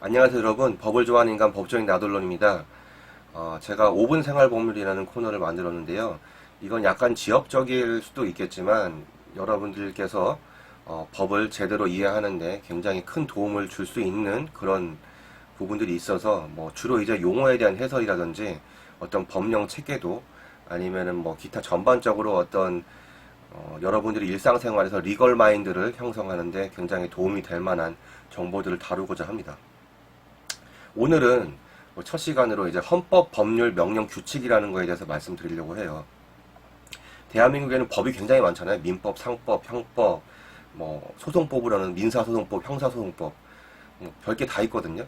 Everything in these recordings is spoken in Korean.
안녕하세요 여러분, 법을 좋아하는 인간 법조인 나돌론입니다. 제가 5분 생활법률이라는 코너를 만들었는데요. 이건 약간 지역적일 수도 있겠지만 여러분들께서 법을 제대로 이해하는데 굉장히 큰 도움을 줄 수 있는 그런 부분들이 있어서 주로 이제 용어에 대한 해설이라든지 어떤 법령 체계도 아니면은 기타 전반적으로 어떤 여러분들이 일상생활에서 리걸 마인드를 형성하는데 굉장히 도움이 될 만한 정보들을 다루고자 합니다. 오늘은 첫 시간으로 이제 헌법, 법률, 명령, 규칙이라는 거에 대해서 말씀드리려고 해요. 대한민국에는 법이 굉장히 많잖아요. 민법, 상법, 형법, 소송법이라는 민사소송법, 형사소송법, 별게 다 있거든요.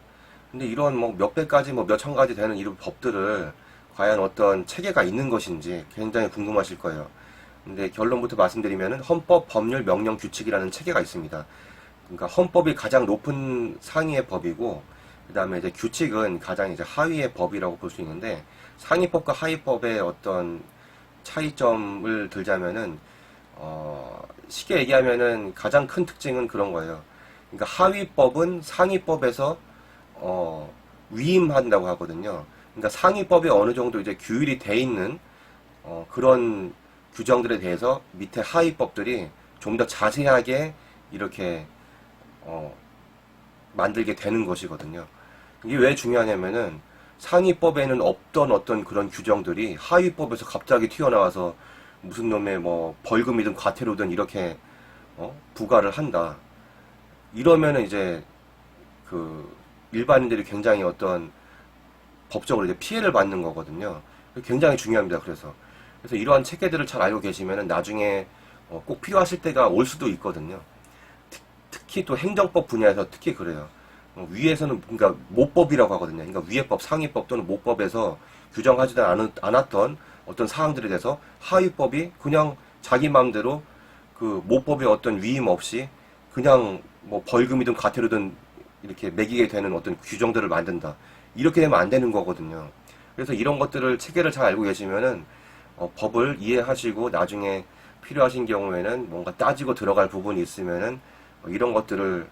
근데 이런 몇백 가지, 몇천 가지 되는 이런 법들을 과연 어떤 체계가 있는 것인지 굉장히 궁금하실 거예요. 근데 결론부터 말씀드리면은 헌법, 법률, 명령, 규칙이라는 체계가 있습니다. 그러니까 헌법이 가장 높은 상위의 법이고, 그 다음에 이제 규칙은 가장 이제 하위의 법이라고 볼 수 있는데, 상위법과 하위법의 어떤 차이점을 들자면은, 쉽게 얘기하면은 가장 큰 특징은 그런 거예요. 그러니까 하위법은 상위법에서, 위임한다고 하거든요. 그러니까 상위법이 어느 정도 이제 규율이 돼 있는, 그런 규정들에 대해서 밑에 하위법들이 좀 더 자세하게 이렇게, 만들게 되는 것이거든요. 이게 왜 중요하냐면은 상위법에는 없던 어떤 그런 규정들이 하위법에서 갑자기 튀어나와서 무슨 놈의 벌금이든 과태료든 이렇게 부과를 한다. 이러면은 이제 그 일반인들이 굉장히 어떤 법적으로 이제 피해를 받는 거거든요. 굉장히 중요합니다. 그래서 이러한 체계들을 잘 알고 계시면은 나중에 꼭 필요하실 때가 올 수도 있거든요. 특히 또 행정법 분야에서 특히 그래요. 위에서는 그러니까 모법이라고 하거든요. 그러니까 위의 법, 상위법 또는 모법에서 규정하지도 않았던 어떤 사항들에 대해서 하위법이 그냥 자기 마음대로 그 모법의 어떤 위임 없이 그냥 벌금이든 과태료든 이렇게 매기게 되는 어떤 규정들을 만든다. 이렇게 되면 안 되는 거거든요. 그래서 이런 것들을 체계를 잘 알고 계시면은 법을 이해하시고 나중에 필요하신 경우에는 뭔가 따지고 들어갈 부분이 있으면은 이런 것들을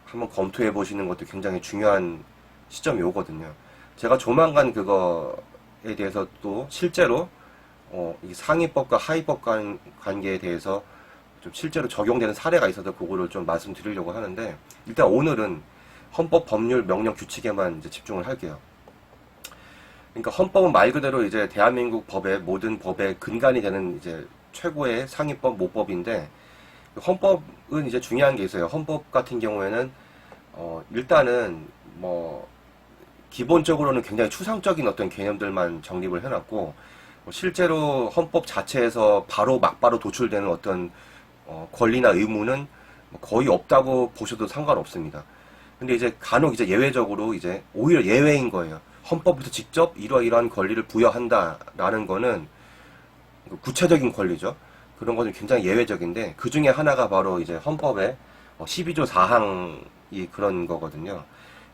한번 검토해 보시는 것도 굉장히 중요한 시점이 오거든요. 제가 조만간 그거에 대해서 또 실제로 이 상위법과 하위법 관계에 대해서 좀 실제로 적용되는 사례가 있어서 그거를 좀 말씀드리려고 하는데, 일단 오늘은 헌법, 법률, 명령, 규칙에만 이제 집중을 할게요. 그러니까 헌법은 말 그대로 이제 대한민국 법의 모든 법의 근간이 되는 이제 최고의 상위법, 모법인데, 헌법은 이제 중요한 게 있어요. 헌법 같은 경우에는 일단은 기본적으로는 굉장히 추상적인 어떤 개념들만 정립을 해놨고, 실제로 헌법 자체에서 막바로 도출되는 어떤 권리나 의무는 거의 없다고 보셔도 상관없습니다. 근데 이제 간혹 이제 예외적으로 이제 오히려 예외인 거예요. 헌법부터 직접 이러이러한 권리를 부여한다라는 거는 구체적인 권리죠. 그런 것은 굉장히 예외적인데, 그 중에 하나가 바로 이제 헌법의 12조 4항이 그런 거거든요.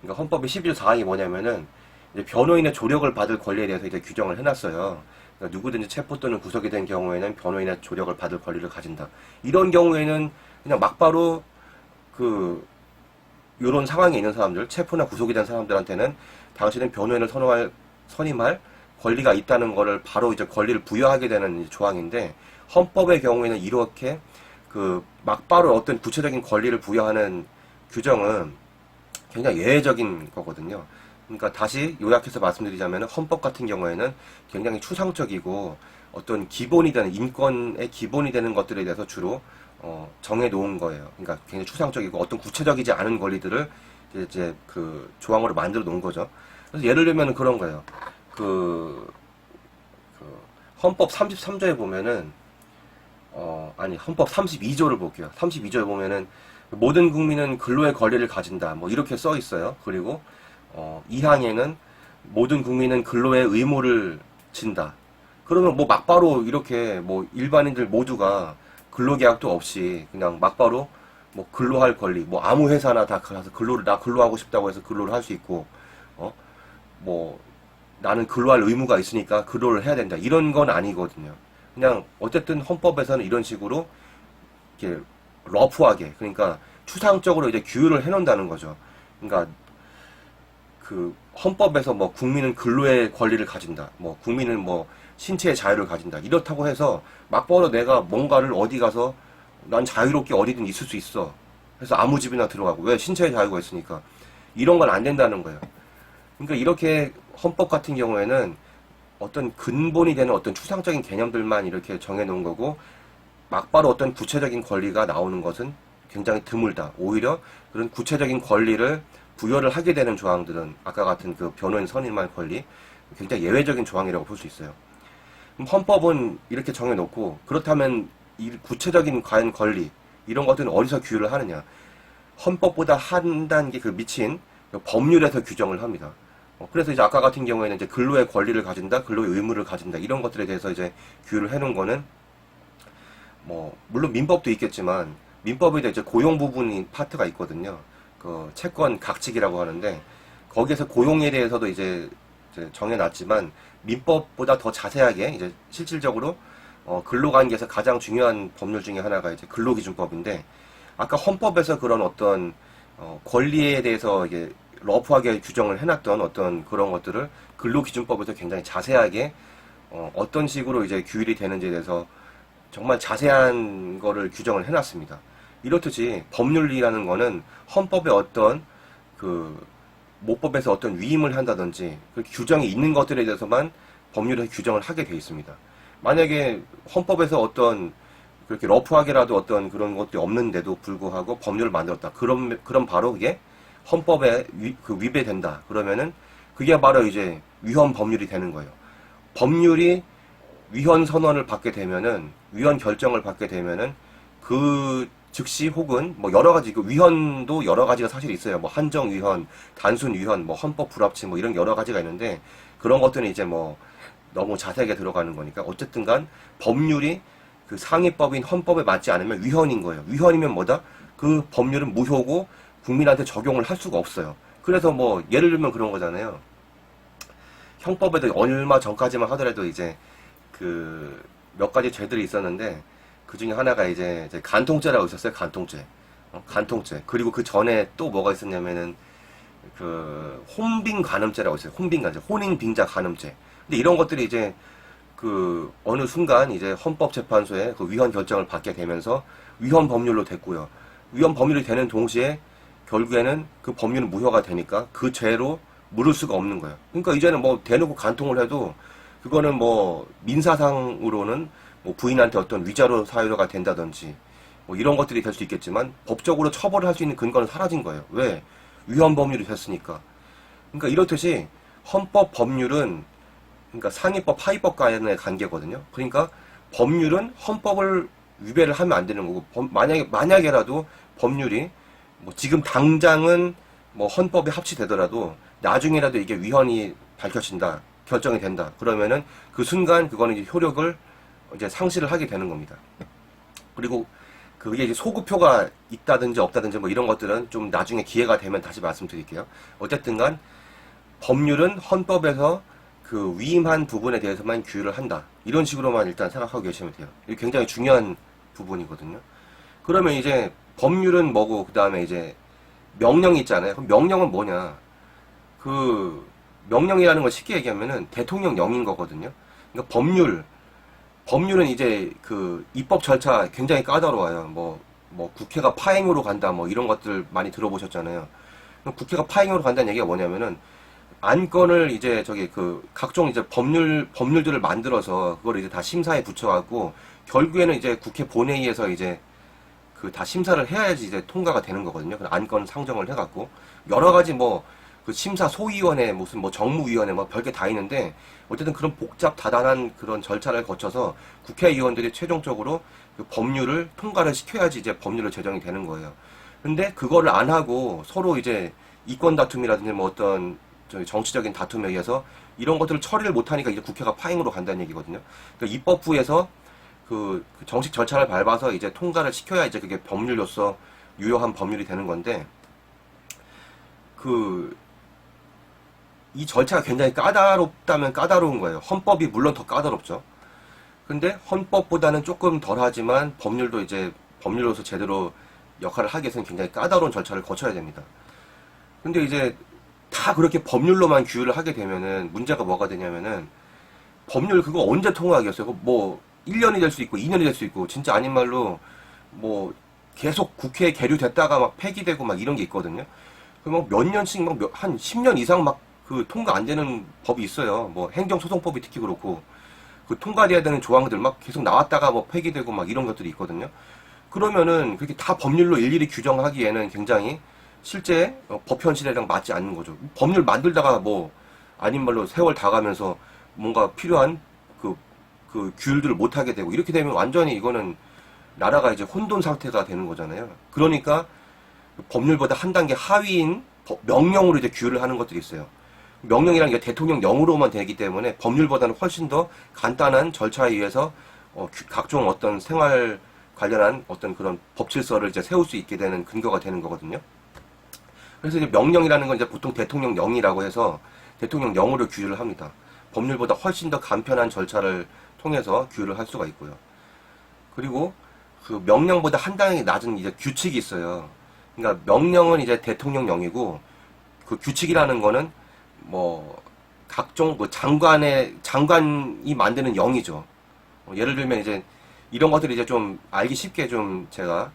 그러니까 헌법의 12조 4항이 뭐냐면은 이제 변호인의 조력을 받을 권리에 대해서 이제 규정을 해놨어요. 그러니까 누구든지 체포 또는 구속이 된 경우에는 변호인의 조력을 받을 권리를 가진다. 이런 경우에는 그냥 막바로 이런 상황에 있는 사람들, 체포나 구속이 된 사람들한테는 당신은 변호인을 선임할 권리가 있다는 거를 바로 이제 권리를 부여하게 되는 조항인데, 헌법의 경우에는 이렇게 막바로 어떤 구체적인 권리를 부여하는 규정은 굉장히 예외적인 거거든요. 그러니까 다시 요약해서 말씀드리자면 헌법 같은 경우에는 굉장히 추상적이고 어떤 기본이 되는 인권의 기본이 되는 것들에 대해서 주로 정해 놓은 거예요. 그러니까 굉장히 추상적이고 어떤 구체적이지 않은 권리들을 이제 그 조항으로 만들어 놓은 거죠. 그래서 예를 들면 그런 거예요. 헌법 33조에 보면은 헌법 32조를 볼게요. 32조에 보면은 모든 국민은 근로의 권리를 가진다. 이렇게 써 있어요. 그리고 2항에는 모든 국민은 근로의 의무를 진다. 그러면 막바로 이렇게 일반인들 모두가 근로계약도 없이 그냥 막바로 근로할 권리, 아무 회사나 다 가서 나 근로하고 싶다고 해서 근로를 할 수 있고, 어, 나는 근로할 의무가 있으니까 근로를 해야 된다. 이런 건 아니거든요. 그냥 어쨌든 헌법에서는 이런 식으로 이렇게 러프하게, 그러니까 추상적으로 이제 규율을 해놓는다는 거죠. 그러니까 그 헌법에서 뭐 국민은 근로의 권리를 가진다, 뭐 국민은 뭐 신체의 자유를 가진다 이렇다고 해서 막바로 내가 뭔가를 어디 가서 난 자유롭게 어디든 있을 수 있어 해서 아무 집이나 들어가고 왜 신체의 자유가 있으니까 이런 건 안 된다는 거예요. 그러니까 이렇게 헌법 같은 경우에는 어떤 근본이 되는 어떤 추상적인 개념들만 이렇게 정해놓은 거고 막바로 어떤 구체적인 권리가 나오는 것은 굉장히 드물다. 오히려 그런 구체적인 권리를 부여를 하게 되는 조항들은 아까 같은 그 변호인 선임할 권리 굉장히 예외적인 조항이라고 볼 수 있어요. 그럼 헌법은 이렇게 정해놓고 그렇다면 이 구체적인 과연 권리 이런 것들은 어디서 규율을 하느냐? 헌법보다 한 단계 그 미친 법률에서 규정을 합니다. 그래서 이제 아까 같은 경우에는 이제 근로의 권리를 가진다, 근로의 의무를 가진다 이런 것들에 대해서 이제 규율을 해놓은 거는 뭐 물론 민법도 있겠지만 민법에 이제 고용 부분이 파트가 있거든요. 그 채권 각직이라고 하는데 거기에서 고용에 대해서도 이제 정해놨지만 민법보다 더 자세하게 이제 실질적으로 근로관계에서 가장 중요한 법률 중에 하나가 이제 근로기준법인데 아까 헌법에서 그런 어떤 권리에 대해서 이게 러프하게 규정을 해놨던 어떤 그런 것들을 근로기준법에서 굉장히 자세하게 어떤 식으로 이제 규율이 되는지에 대해서 정말 자세한 거를 규정을 해놨습니다. 이렇듯이 법률이라는 거는 헌법의 어떤 그 모법에서 어떤 위임을 한다든지 그 규정이 있는 것들에 대해서만 법률에서 규정을 하게 돼 있습니다. 만약에 헌법에서 어떤 그렇게 러프하게라도 어떤 그런 것들이 없는데도 불구하고 법률을 만들었다. 그럼 바로 그게 헌법에 위배된다. 그러면은 그게 바로 이제 위헌 법률이 되는 거예요. 법률이 위헌 선언을 받게 되면은 위헌 결정을 받게 되면은 그 즉시 혹은 뭐 여러 가지 그 위헌도 여러 가지가 사실 있어요. 뭐 한정 위헌, 단순 위헌, 뭐 헌법 불합치 뭐 이런 여러 가지가 있는데 그런 것들은 이제 뭐 너무 자세하게 들어가는 거니까 어쨌든간 법률이 그 상위법인 헌법에 맞지 않으면 위헌인 거예요. 위헌이면 뭐다? 그 법률은 무효고 국민한테 적용을 할 수가 없어요. 그래서 뭐 예를 들면 그런 거잖아요. 형법에도 얼마 전까지만 하더라도 이제 그 몇 가지 죄들이 있었는데 그 중에 하나가 이제 간통죄라고 있었어요. 간통죄. 간통죄. 그리고 그 전에 또 뭐가 있었냐면은 그 혼빈 간음죄라고 있어요. 혼빈 간음죄. 혼인 빙자 간음죄. 근데 이런 것들이 이제 그 어느 순간 이제 헌법재판소에 그 위헌 결정을 받게 되면서 위헌 법률로 됐고요. 위헌 법률이 되는 동시에 결국에는 그 법률은 무효가 되니까 그 죄로 물을 수가 없는 거예요. 그러니까 이제는 뭐 대놓고 간통을 해도 그거는 뭐 민사상으로는 뭐 부인한테 어떤 위자료 사유가 된다든지 뭐 이런 것들이 될 수 있겠지만 법적으로 처벌을 할 수 있는 근거는 사라진 거예요. 왜? 위헌 법률이 됐으니까. 그러니까 이렇듯이 헌법 법률은 그러니까 상위법 하위법 간의 관계거든요. 그러니까 법률은 헌법을 위배를 하면 안 되는 거고 만약에라도 법률이 뭐 지금 당장은 뭐 헌법에 합치되더라도 나중에라도 이게 위헌이 밝혀진다. 결정이 된다. 그러면은 그 순간 그거는 이제 효력을 이제 상실을 하게 되는 겁니다. 그리고 그게 이제 소급표가 있다든지 없다든지 뭐 이런 것들은 좀 나중에 기회가 되면 다시 말씀드릴게요. 어쨌든 간 법률은 헌법에서 그 위임한 부분에 대해서만 규율을 한다. 이런 식으로만 일단 생각하고 계시면 돼요. 이게 굉장히 중요한 부분이거든요. 그러면 이제 법률은 뭐고 그 다음에 이제 명령이 있잖아요. 그럼 명령은 뭐냐? 그 명령이라는 걸 쉽게 얘기하면은 대통령령인 거거든요. 그러니까 법률은 이제 그 입법 절차 굉장히 까다로워요. 뭐 국회가 파행으로 간다 뭐 이런 것들 많이 들어보셨잖아요. 국회가 파행으로 간다는 얘기가 뭐냐면은 안건을 이제 그 각종 이제 법률들을 만들어서 그걸 이제 다 심사에 붙여갖고 결국에는 이제 국회 본회의에서 이제 그 다 심사를 해야지 이제 통과가 되는 거거든요. 그 안건 상정을 해갖고 여러 가지 뭐 그 심사 소위원회 무슨 뭐 정무위원회 뭐 별게 다 있는데 어쨌든 그런 복잡 다단한 그런 절차를 거쳐서 국회의원들이 최종적으로 그 법률을 통과를 시켜야지 이제 법률로 제정이 되는 거예요. 근데 그거를 안 하고 서로 이제 이권 다툼이라든지 뭐 어떤 정치적인 다툼에 의해서 이런 것들을 처리를 못하니까 이제 국회가 파행으로 간다는 얘기거든요. 그러니까 입법부에서 그 정식 절차를 밟아서 이제 통과를 시켜야 이제 그게 법률로서 유효한 법률이 되는 건데 이 절차가 굉장히 까다롭다면 까다로운 거예요. 헌법이 물론 더 까다롭죠. 근데 헌법보다는 조금 덜 하지만 법률도 이제 법률로서 제대로 역할을 하기 위해서는 굉장히 까다로운 절차를 거쳐야 됩니다. 근데 이제 다 그렇게 법률로만 규율을 하게 되면은 문제가 뭐가 되냐면은 법률 그거 언제 통과하겠어요? 그거 뭐 1년이 될 수 있고 2년이 될 수 있고 진짜 아닌 말로 뭐 계속 국회에 계류됐다가 막 폐기되고 막 이런 게 있거든요. 그막 몇 년씩 막 한 10년 이상 막 그 통과 안 되는 법이 있어요. 뭐 행정소송법이 특히 그렇고 그 통과돼야 되는 조항들 막 계속 나왔다가 뭐 폐기되고 막 이런 것들이 있거든요. 그러면은 그렇게 다 법률로 일일이 규정하기에는 굉장히 실제 법 현실이랑 맞지 않는 거죠. 법률 만들다가 뭐 아닌 말로 세월 다 가면서 뭔가 필요한 그 규율들을 못 하게 되고 이렇게 되면 완전히 이거는 나라가 이제 혼돈 상태가 되는 거잖아요. 그러니까 법률보다 한 단계 하위인 명령으로 이제 규율을 하는 것들이 있어요. 명령이라는 게 대통령령으로만 되기 때문에 법률보다는 훨씬 더 간단한 절차에 의해서 각종 어떤 생활 관련한 어떤 그런 법질서를 이제 세울 수 있게 되는 근거가 되는 거거든요. 그래서 이제 명령이라는 건 이제 보통 대통령령이라고 해서 대통령령으로 규율을 합니다. 법률보다 훨씬 더 간편한 절차를 통해서 규율을 할 수가 있고요. 그리고 그 명령보다 한 단계 낮은 이제 규칙이 있어요. 그러니까 명령은 이제 대통령령이고 그 규칙이라는 거는 뭐 각종 그 장관이 만드는 영이죠. 예를 들면 이제 이런 것들이 이제 좀 알기 쉽게 좀 제가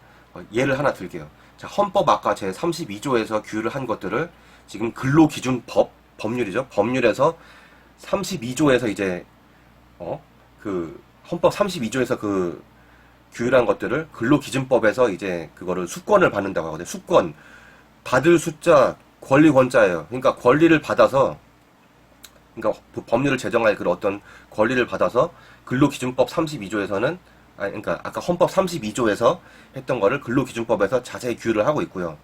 예를 하나 들게요. 자, 헌법 아까 제 32조에서 규율을 한 것들을 지금 근로기준법 법률이죠. 법률에서 32조에서 이제 그 헌법 32조에서 그 규율한 것들을 근로기준법에서 이제 그거를 수권을 받는다고 하거든요. 수권 받을 숫자 권리 권자예요. 그러니까 권리를 받아서 그러니까 그 법률을 제정할 그런 어떤 권리를 받아서 근로기준법 32조에서는 그러니까 아까 헌법 32조에서 했던 거를 근로기준법에서 자세히 규율을 하고 있고요.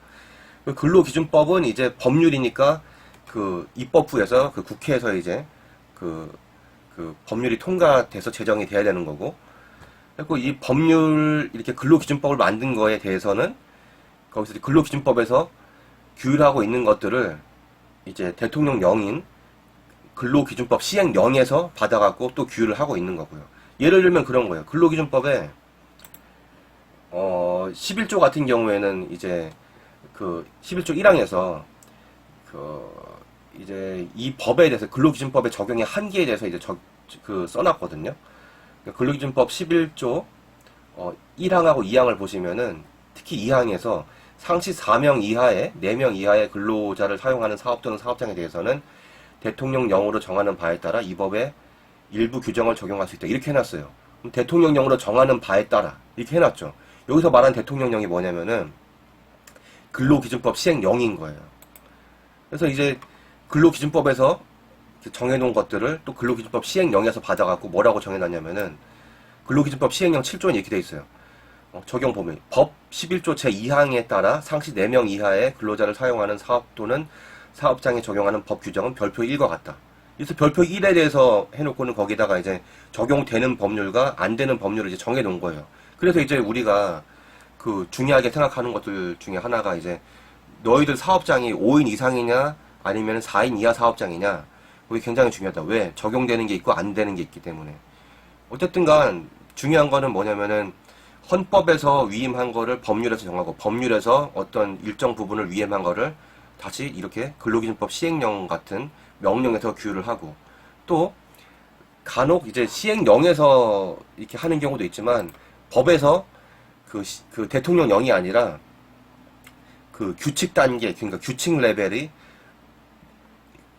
그 근로기준법은 이제 법률이니까 그 입법부에서 그 국회에서 이제 그 법률이 통과돼서 제정이 돼야 되는 거고, 그리고 이 법률 이렇게 근로기준법을 만든 거에 대해서는 거기서 근로기준법에서 규율하고 있는 것들을 이제 대통령령인 근로기준법 시행령에서 받아갖고 또 규율을 하고 있는 거고요. 예를 들면 그런 거예요. 근로기준법에 11조 같은 경우에는 이제 그 11조 1항에서 이제 이 법에 대해서 근로기준법의 적용의 한계에 대해서 이제 써놨거든요. 근로기준법 11조 1항하고 2항을 보시면은 특히 2항에서 상시 4명 이하의 4명 이하의 근로자를 사용하는 사업 또는 사업장에 대해서는 대통령령으로 정하는 바에 따라 이 법의 일부 규정을 적용할 수 있다. 이렇게 해놨어요. 그럼 대통령령으로 정하는 바에 따라 이렇게 해놨죠. 여기서 말한 대통령령이 뭐냐면은 근로기준법 시행령인 거예요. 그래서 이제 근로기준법에서 정해놓은 것들을 또 근로기준법 시행령에서 받아갖고 뭐라고 정해놨냐면은 근로기준법 시행령 7조에 이렇게 돼 있어요. 적용 범위. 법 11조 제2항에 따라 상시 4명 이하의 근로자를 사용하는 사업 또는 사업장에 적용하는 법 규정은 별표 1과 같다. 그래서 별표 1에 대해서 해놓고는 거기다가 이제 적용되는 법률과 안 되는 법률을 이제 정해놓은 거예요. 그래서 이제 우리가 그 중요하게 생각하는 것들 중에 하나가 이제 너희들 사업장이 5인 이상이냐 아니면 4인 이하 사업장이냐 그게 굉장히 중요하다. 왜? 적용되는 게 있고 안 되는 게 있기 때문에. 어쨌든 간 중요한 거는 뭐냐면은 헌법에서 위임한 거를 법률에서 정하고 법률에서 어떤 일정 부분을 위임한 거를 다시 이렇게 근로기준법 시행령 같은 명령에서 규율을 하고 또 간혹 이제 시행령에서 이렇게 하는 경우도 있지만 법에서 그 대통령령이 아니라 그 규칙 단계 그러니까 규칙 레벨이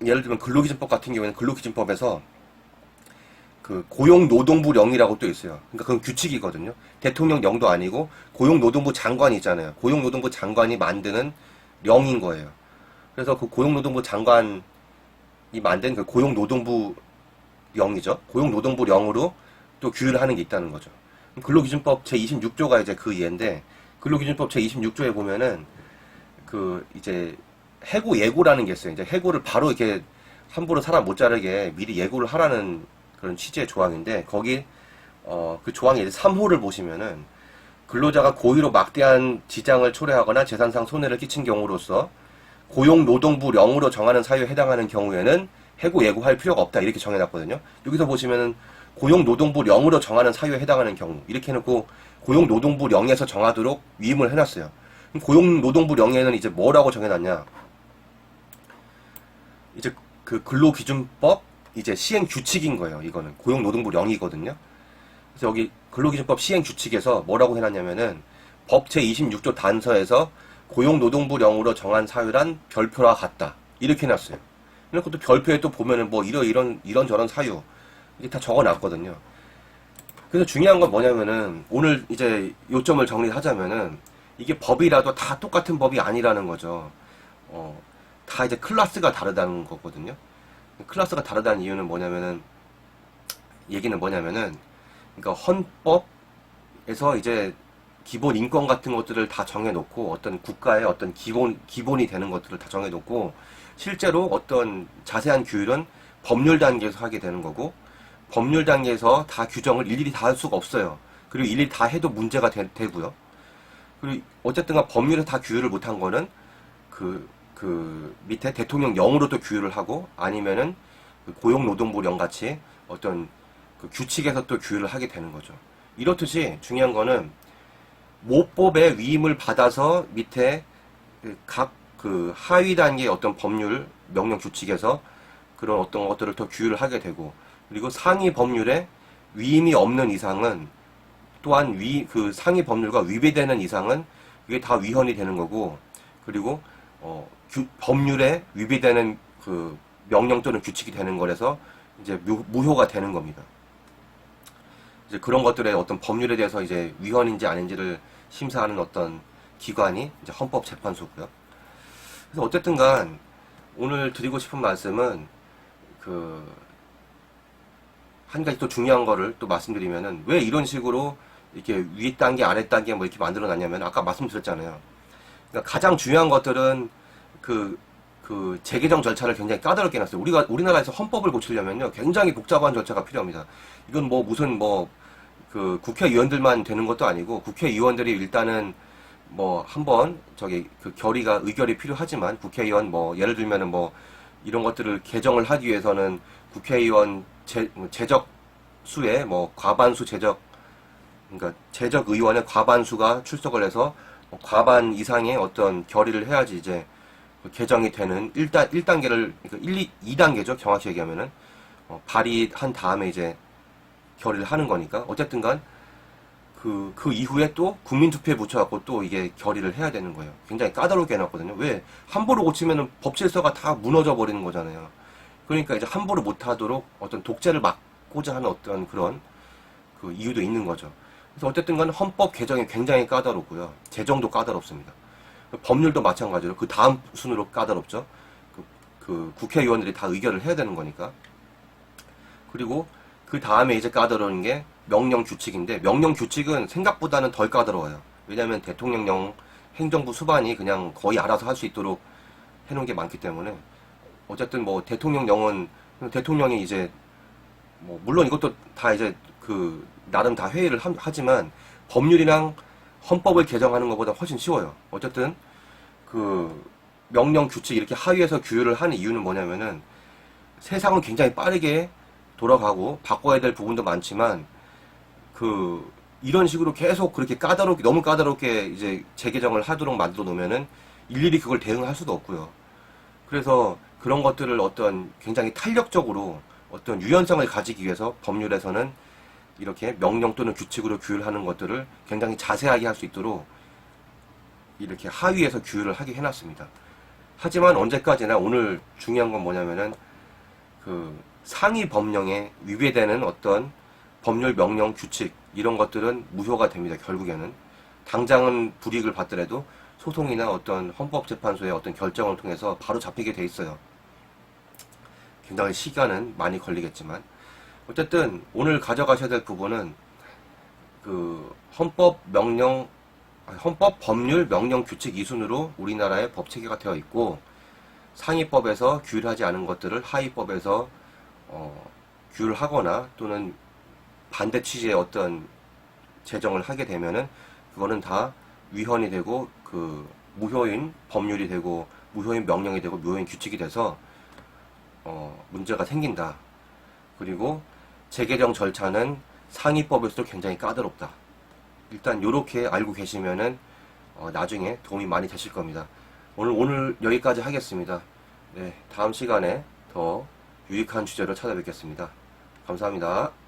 예를 들면 근로기준법 같은 경우에는 근로기준법에서 그 고용노동부령이라고 또 있어요. 그러니까 그건 규칙이거든요. 대통령령도 아니고 고용노동부 장관이 있잖아요. 고용노동부 장관이 만드는 령인 거예요. 그래서 그 고용노동부 장관이 만든 그 고용노동부령이죠. 고용노동부령으로 또 규율을 하는 게 있다는 거죠. 근로기준법 제26조가 이제 그 예인데 근로기준법 제26조에 보면은 그 이제 해고 예고라는 게 있어요. 이제 해고를 바로 이렇게 함부로 사람 못 자르게 미리 예고를 하라는 그런 취지의 조항인데 거기 그 조항의 3호를 보시면은 근로자가 고의로 막대한 지장을 초래하거나 재산상 손해를 끼친 경우로서 고용노동부령으로 정하는 사유에 해당하는 경우에는 해고 예고할 필요가 없다 이렇게 정해놨거든요. 여기서 보시면은 고용노동부령으로 정하는 사유에 해당하는 경우 이렇게 해놓고 고용노동부령에서 정하도록 위임을 해놨어요. 고용노동부령에는 이제 뭐라고 정해놨냐? 이제 그 근로기준법 이제 시행 규칙인 거예요. 이거는 고용노동부 0이거든요. 그래서 여기 근로기준법 시행 규칙에서 뭐라고 해놨냐면은 법 제26조 단서에서 고용노동부 0으로 정한 사유란 별표와 같다. 이렇게 해놨어요. 그리고 또 별표에 또 보면은 뭐 이런저런 사유 이게 다 적어놨거든요. 그래서 중요한 건 뭐냐면은 오늘 이제 요점을 정리하자면은 이게 법이라도 다 똑같은 법이 아니라는 거죠. 다 이제 클래스가 다르다는 거거든요. 클래스가 다르다는 이유는 뭐냐면은 얘기는 뭐냐면은 그러니까 헌법에서 이제 기본 인권 같은 것들을 다 정해놓고 어떤 국가의 어떤 기본이 되는 것들을 다 정해놓고 실제로 어떤 자세한 규율은 법률 단계에서 하게 되는 거고 법률 단계에서 다 규정을 일일이 다 할 수가 없어요. 그리고 일일이 다 해도 문제가 되고요. 그리고 어쨌든 법률에서 다 규율을 못한 거는 그 밑에 대통령령으로 또 규율을 하고 아니면은 그 고용노동부령 같이 어떤 그 규칙에서 또 규율을 하게 되는 거죠. 이렇듯이 중요한 거는 모법의 위임을 받아서 밑에 각 그 하위 단계의 어떤 법률 명령 규칙에서 그런 어떤 것들을 더 규율을 하게 되고 그리고 상위 법률에 위임이 없는 이상은 또한 그 상위 법률과 위배되는 이상은 이게 다 위헌이 되는 거고 그리고 법률에 위배되는 그 명령 또는 규칙이 되는 거라서 이제 무효가 되는 겁니다. 이제 그런 것들의 어떤 법률에 대해서 이제 위헌인지 아닌지를 심사하는 어떤 기관이 이제 헌법재판소고요. 그래서 어쨌든 간 오늘 드리고 싶은 말씀은 한 가지 또 중요한 거를 또 말씀드리면은 왜 이런 식으로 이렇게 위 단계 아래 단계 뭐 이렇게 만들어 놨냐면 아까 말씀드렸잖아요. 그러니까 가장 중요한 것들은 그 재개정 절차를 굉장히 까다롭게 해놨어요. 우리나라에서 헌법을 고치려면요 굉장히 복잡한 절차가 필요합니다. 이건 뭐 무슨 그 국회의원들만 되는 것도 아니고 국회의원들이 일단은 뭐 한번 그 의결이 필요하지만 국회의원 뭐 예를 들면은 뭐 이런 것들을 개정을 하기 위해서는 국회의원 재적 수의 뭐 과반수 그러니까 재적 의원의 과반수가 출석을 해서 과반 이상의 어떤 결의를 해야지 이제 개정이 되는 1단계를 그러니까 2단계죠. 정확히 얘기하면은 발의한 다음에 이제 결의를 하는 거니까 어쨌든 간 그 이후에 또 국민투표에 붙여갖고 또 이게 결의를 해야 되는 거예요. 굉장히 까다롭게 해놨거든요. 왜? 함부로 고치면은 법 질서가 다 무너져 버리는 거잖아요. 그러니까 이제 함부로 못하도록 어떤 독재를 막고자 하는 어떤 그런 그 이유도 있는 거죠. 그래서 어쨌든 간 헌법 개정이 굉장히 까다롭고요. 재정도 까다롭습니다. 법률도 마찬가지로 그 다음 순으로 까다롭죠. 그 국회의원들이 다 의결을 해야 되는 거니까. 그리고 그 다음에 이제 까다로운 게 명령 규칙인데 명령 규칙은 생각보다는 덜 까다로워요. 왜냐하면 대통령령 행정부 수반이 그냥 거의 알아서 할 수 있도록 해놓은 게 많기 때문에 어쨌든 뭐 대통령령은 대통령이 이제 뭐 물론 이것도 다 이제 그 나름 다 회의를 하지만 법률이랑 헌법을 개정하는 것보다 훨씬 쉬워요. 어쨌든 그 명령 규칙 이렇게 하위에서 규율을 하는 이유는 뭐냐면은 세상은 굉장히 빠르게 돌아가고 바꿔야 될 부분도 많지만 이런 식으로 계속 그렇게 너무 까다롭게 이제 재개정을 하도록 만들어 놓으면은 일일이 그걸 대응할 수도 없고요. 그래서 그런 것들을 어떤 굉장히 탄력적으로 어떤 유연성을 가지기 위해서 법률에서는 이렇게 명령 또는 규칙으로 규율하는 것들을 굉장히 자세하게 할 수 있도록 이렇게 하위에서 규율을 하게 해놨습니다. 하지만 언제까지나 오늘 중요한 건 뭐냐면은 그 상위 법령에 위배되는 어떤 법률, 명령, 규칙 이런 것들은 무효가 됩니다. 결국에는 당장은 불이익을 받더라도 소송이나 어떤 헌법재판소의 어떤 결정을 통해서 바로 잡히게 돼 있어요. 굉장히 시간은 많이 걸리겠지만 어쨌든 오늘 가져가셔야 될 부분은 그 헌법, 법률, 명령, 규칙 이순으로 우리나라의 법 체계가 되어 있고 상위법에서 규율하지 않은 것들을 하위법에서 규율을 하거나 또는 반대 취지의 어떤 제정을 하게 되면은 그거는 다 위헌이 되고 그 무효인 법률이 되고 무효인 명령이 되고 무효인 규칙이 돼서 문제가 생긴다. 그리고 재개정 절차는 상위법에서도 굉장히 까다롭다. 일단 요렇게 알고 계시면은 나중에 도움이 많이 되실 겁니다. 오늘 여기까지 하겠습니다. 네, 다음 시간에 더 유익한 주제로 찾아뵙겠습니다. 감사합니다.